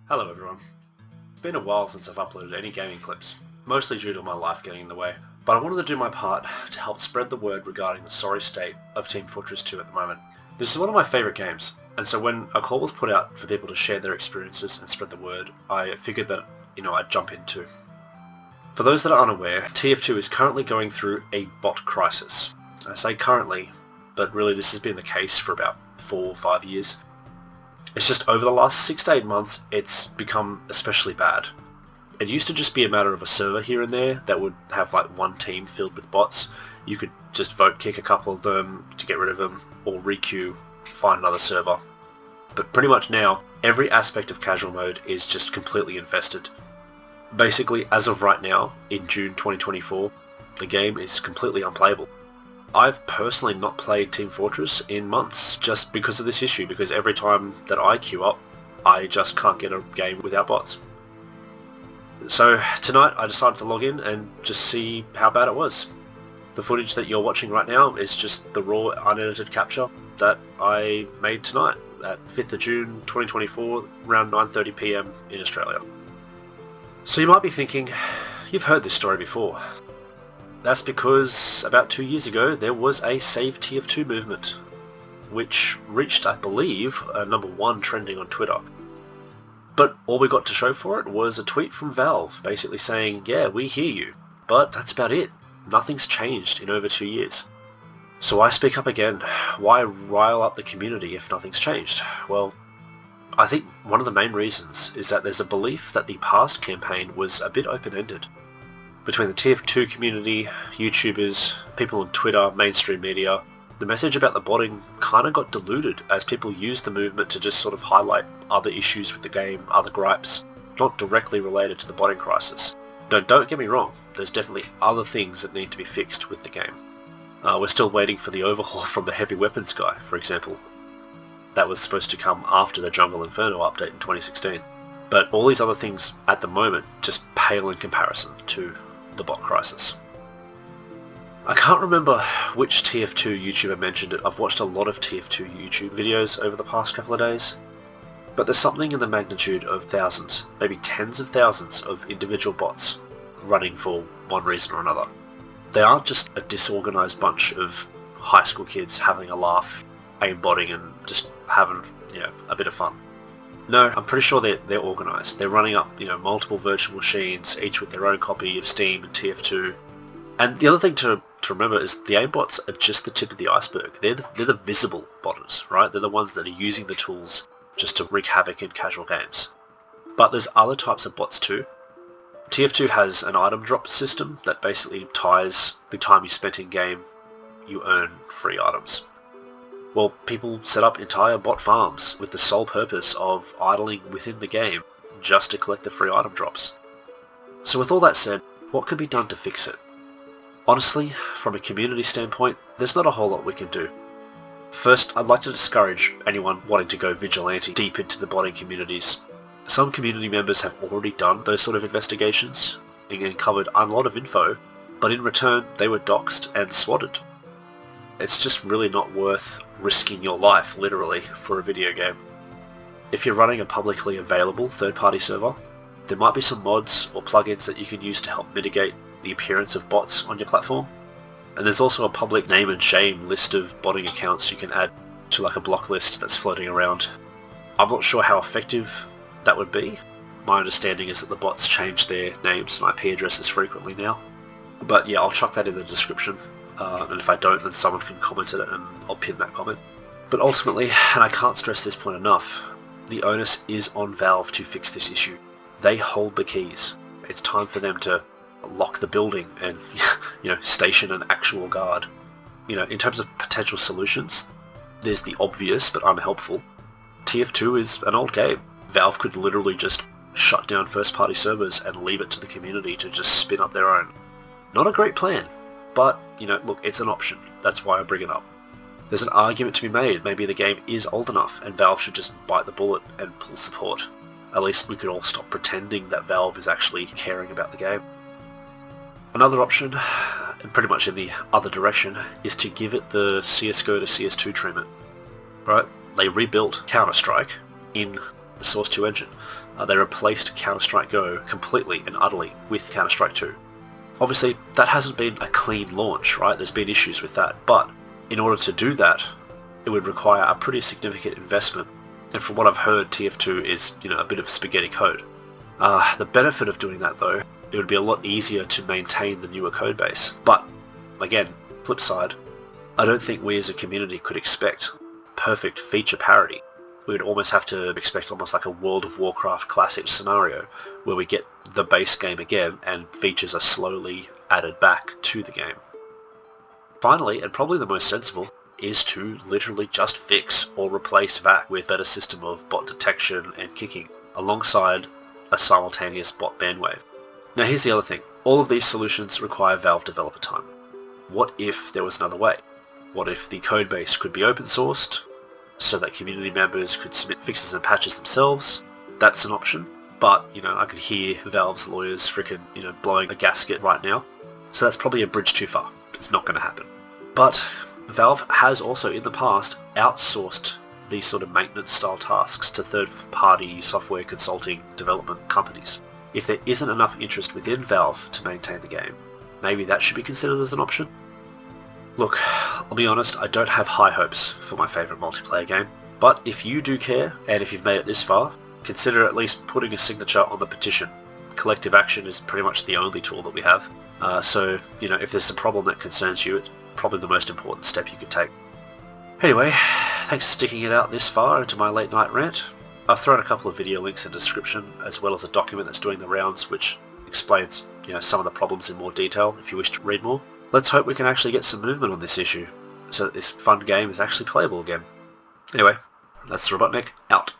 Hello everyone. It's been a while since I've uploaded any gaming clips, mostly due to my life getting in the way, but I wanted to do my part to help spread the word regarding the sorry state of Team Fortress 2 at the moment. This is one of my favourite games, and so when a call was put out for people to share their experiences and spread the word, I figured that, I'd jump in too. For those that are unaware, TF2 is currently going through a bot crisis. I say currently, but really this has been the case for about 4 or 5 years. It's just over the last 6 to 8 months, it's become especially bad. It used to just be a matter of a server here and there that would have like one team filled with bots. You could just vote kick a couple of them to get rid of them, or requeue, find another server. But pretty much now, every aspect of casual mode is just completely infested. Basically, as of right now, in June 2024, the game is completely unplayable. I've personally not played Team Fortress in months just because of this issue, because every time that I queue up, I just can't get a game without bots. So tonight I decided to log in and just see how bad it was. The footage that you're watching right now is just the raw, unedited capture that I made tonight at 5th of June 2024, around 9:30 PM in Australia. So you might be thinking, you've heard this story before. That's because about 2 years ago there was a Save TF2 movement, which reached, I believe, number 1 trending on Twitter. But all we got to show for it was a tweet from Valve basically saying, yeah, we hear you, but that's about it. Nothing's changed in over 2 years. So why speak up again? Why rile up the community if nothing's changed? Well, I think one of the main reasons is that there's a belief that the past campaign was a bit open-ended. Between the TF2 community, YouTubers, people on Twitter, mainstream media, the message about the botting kind of got diluted as people used the movement to just sort of highlight other issues with the game, other gripes, not directly related to the botting crisis. No, don't get me wrong, there's definitely other things that need to be fixed with the game. We're still waiting for the overhaul from the heavy weapons guy, for example. That was supposed to come after the Jungle Inferno update in 2016. But all these other things at the moment just pale in comparison to the bot crisis. I can't remember which TF2 YouTuber mentioned it. I've watched a lot of TF2 YouTube videos over the past couple of days, but there's something in the magnitude of thousands, maybe tens of thousands of individual bots running for one reason or another. They aren't just a disorganized bunch of high school kids having a laugh, aimbotting and just having, a bit of fun. No, I'm pretty sure they're organised. They're running up, multiple virtual machines, each with their own copy of Steam and TF2. And the other thing to remember is the aimbots are just the tip of the iceberg. They're the visible botters, right? They're the ones that are using the tools just to wreak havoc in casual games. But there's other types of bots too. TF2 has an item drop system that basically ties the time you spent in game, you earn free items. Well, people set up entire bot farms with the sole purpose of idling within the game just to collect the free item drops. So with all that said, what can be done to fix it? Honestly, from a community standpoint, there's not a whole lot we can do. First, I'd like to discourage anyone wanting to go vigilante deep into the botting communities. Some community members have already done those sort of investigations and uncovered a lot of info, but in return they were doxed and swatted. It's just really not worth risking your life, literally, for a video game. If you're running a publicly available third-party server, there might be some mods or plugins that you can use to help mitigate the appearance of bots on your platform. And there's also a public name and shame list of botting accounts you can add to like a block list that's floating around. I'm not sure how effective that would be. My understanding is that the bots change their names and IP addresses frequently now. But yeah, I'll chuck that in the description. And if I don't, then someone can comment on it and I'll pin that comment. But ultimately, and I can't stress this point enough, the onus is on Valve to fix this issue. They hold the keys. It's time for them to lock the building and, station an actual guard. In terms of potential solutions, there's the obvious but unhelpful. TF2 is an old game. Valve could literally just shut down first-party servers and leave it to the community to just spin up their own. Not a great plan. But, look, it's an option. That's why I bring it up. There's an argument to be made. Maybe the game is old enough and Valve should just bite the bullet and pull support. At least we could all stop pretending that Valve is actually caring about the game. Another option, and pretty much in the other direction, is to give it the CSGO to CS2 treatment. Right? They rebuilt Counter-Strike in the Source 2 engine. They replaced Counter-Strike Go completely and utterly with Counter-Strike 2. Obviously, that hasn't been a clean launch, right? There's been issues with that, but in order to do that, it would require a pretty significant investment. And from what I've heard, TF2 is, a bit of spaghetti code. The benefit of doing that, though, it would be a lot easier to maintain the newer code base. But, again, flip side, I don't think we as a community could expect perfect feature parity. We would almost have to expect almost like a World of Warcraft classic scenario where we get the base game again and features are slowly added back to the game. Finally, and probably the most sensible, is to literally just fix or replace VAC with a better system of bot detection and kicking, alongside a simultaneous bot ban wave. Now here's the other thing, all of these solutions require Valve developer time. What if there was another way? What if the codebase could be open sourced, so that community members could submit fixes and patches themselves? That's an option, but, I could hear Valve's lawyers frickin', blowing a gasket right now, so that's probably a bridge too far. It's not going to happen. But Valve has also in the past outsourced these sort of maintenance style tasks to third-party software consulting development companies. If there isn't enough interest within Valve to maintain the game, maybe that should be considered as an option. Look, I'll be honest, I don't have high hopes for my favourite multiplayer game, but if you do care, and if you've made it this far, consider at least putting a signature on the petition. Collective action is pretty much the only tool that we have, so, if there's a problem that concerns you, it's probably the most important step you could take. Anyway, thanks for sticking it out this far into my late night rant. I've thrown a couple of video links in the description, as well as a document that's doing the rounds which explains, some of the problems in more detail if you wish to read more. Let's hope we can actually get some movement on this issue, so that this fun game is actually playable again. Anyway, that's Robotnik, out.